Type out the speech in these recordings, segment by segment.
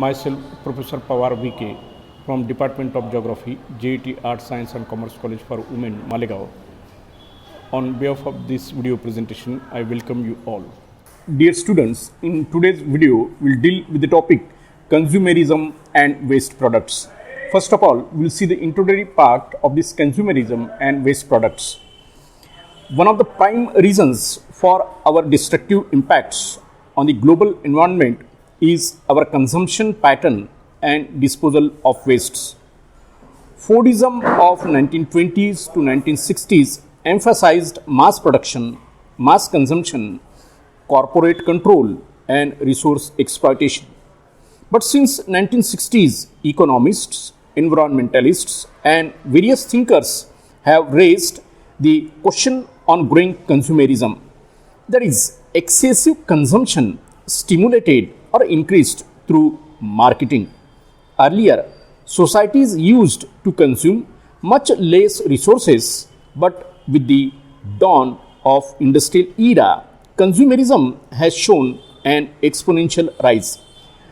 Myself, Professor Pawar VK from Department of Geography, J.A.T Art, Science and Commerce College for Women, Malegaon. On behalf of this video presentation, I welcome you all. Dear students, in today's video, we'll deal with the topic consumerism and waste products. First of all, we'll see the introductory part of this consumerism and waste products. One of the prime reasons for our destructive impacts on the global environment is our consumption pattern and disposal of wastes. Fordism of 1920s to 1960s emphasized mass production, mass consumption, corporate control and resource exploitation. But since 1960s, economists, environmentalists and various thinkers have raised the question on growing consumerism. That is, excessive consumption stimulated or increased through marketing. Earlier, societies used to consume much less resources, but with the dawn of industrial era, consumerism has shown an exponential rise.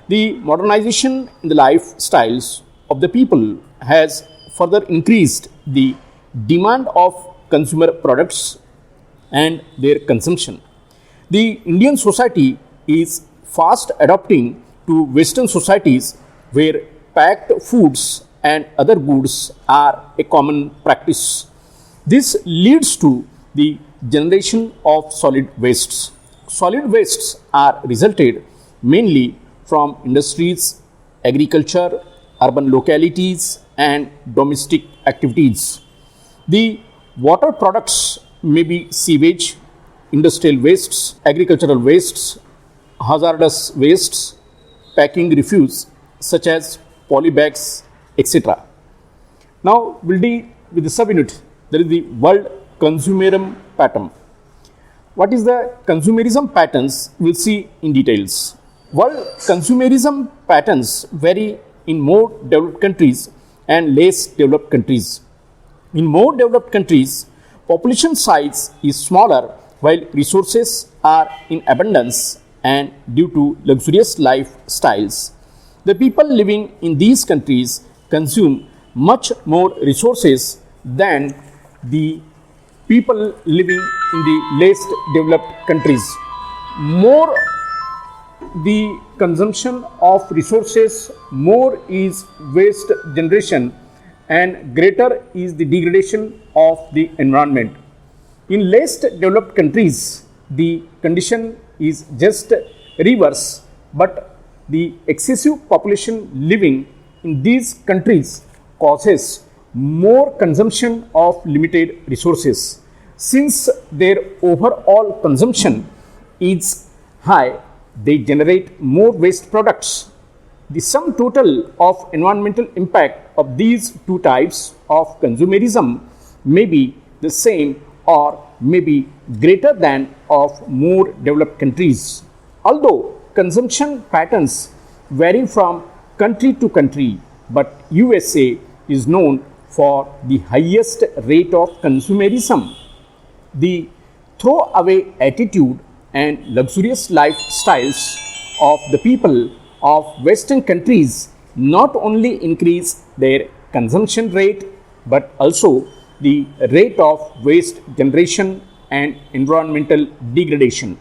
The modernization in the lifestyles of the people has further increased the demand of consumer products and their consumption. The Indian society is fast adapting to Western societies where packed foods and other goods are a common practice. This leads to the generation of solid wastes. Solid wastes are resulted mainly from industries, agriculture, urban localities and domestic activities. The water products may be sewage, industrial wastes, agricultural wastes, hazardous wastes, packing refuse such as polybags, etc. Now we'll deal with the subunit, that is the world consumerism pattern. What is the consumerism patterns? We'll see in details. World consumerism patterns vary in more developed countries and less developed countries. In more developed countries, population size is smaller while resources are in abundance and due to luxurious lifestyles. The people living in these countries consume much more resources than the people living in the less developed countries. More the consumption of resources, more is waste generation and greater is the degradation of the environment. In less developed countries, the condition is just reverse, but the excessive population living in these countries causes more consumption of limited resources. Since their overall consumption is high, they generate more waste products. The sum total of environmental impact of these two types of consumerism may be the same or may be greater than of more developed countries. Although consumption patterns vary from country to country, but USA is known for the highest rate of consumerism. The throwaway attitude and luxurious lifestyles of the people of Western countries not only increase their consumption rate but also the rate of waste generation and environmental degradation.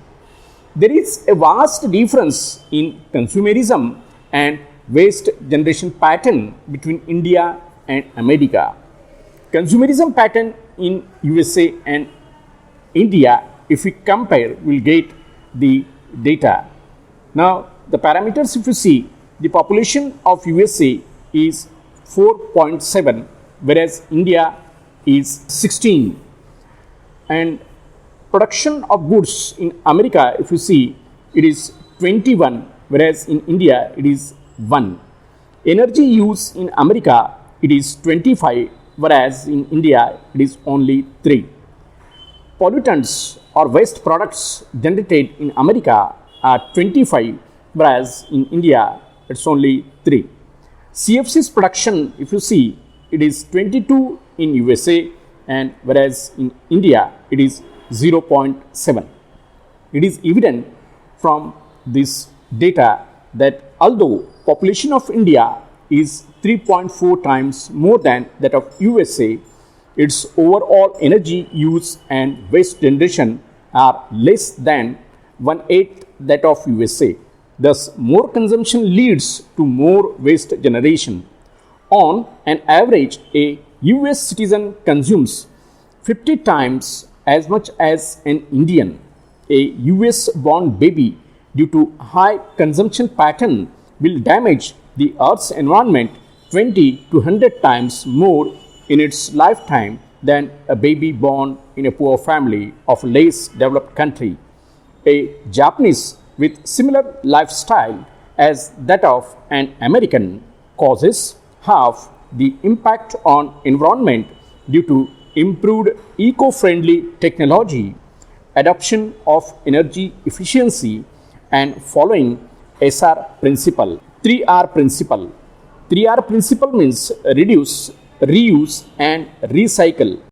There is a vast difference in consumerism and waste generation pattern between India and America. Consumerism pattern in USA and India, if we compare, we'll get the data. Now, the parameters, if you see, the population of USA is 4.7, whereas India is 16. And production of goods in America, if you see, it is 21, whereas in India it is 1. Energy use in America, it is 25, whereas in India it is only 3. Pollutants or waste products generated in America are 25, whereas in India it's only 3. CFC's production, if you see, it is 22 in USA and whereas in India it is 0.7. It is evident from this data that Although population of India is 3.4 times more than that of USA, its overall energy use and waste generation are less than 1/8 that of USA. Thus, more consumption leads to more waste generation. On an average, a US citizen consumes 50 times as much as an Indian. A US born baby, due to high consumption pattern, will damage the Earth's environment 20 to 100 times more in its lifetime than a baby born in a poor family of a less developed country. A Japanese with similar lifestyle as that of an American causes half the impact on environment due to improved eco-friendly technology, adoption of energy efficiency, and following SR principle. 3R principle. 3R principle means reduce, reuse, and recycle.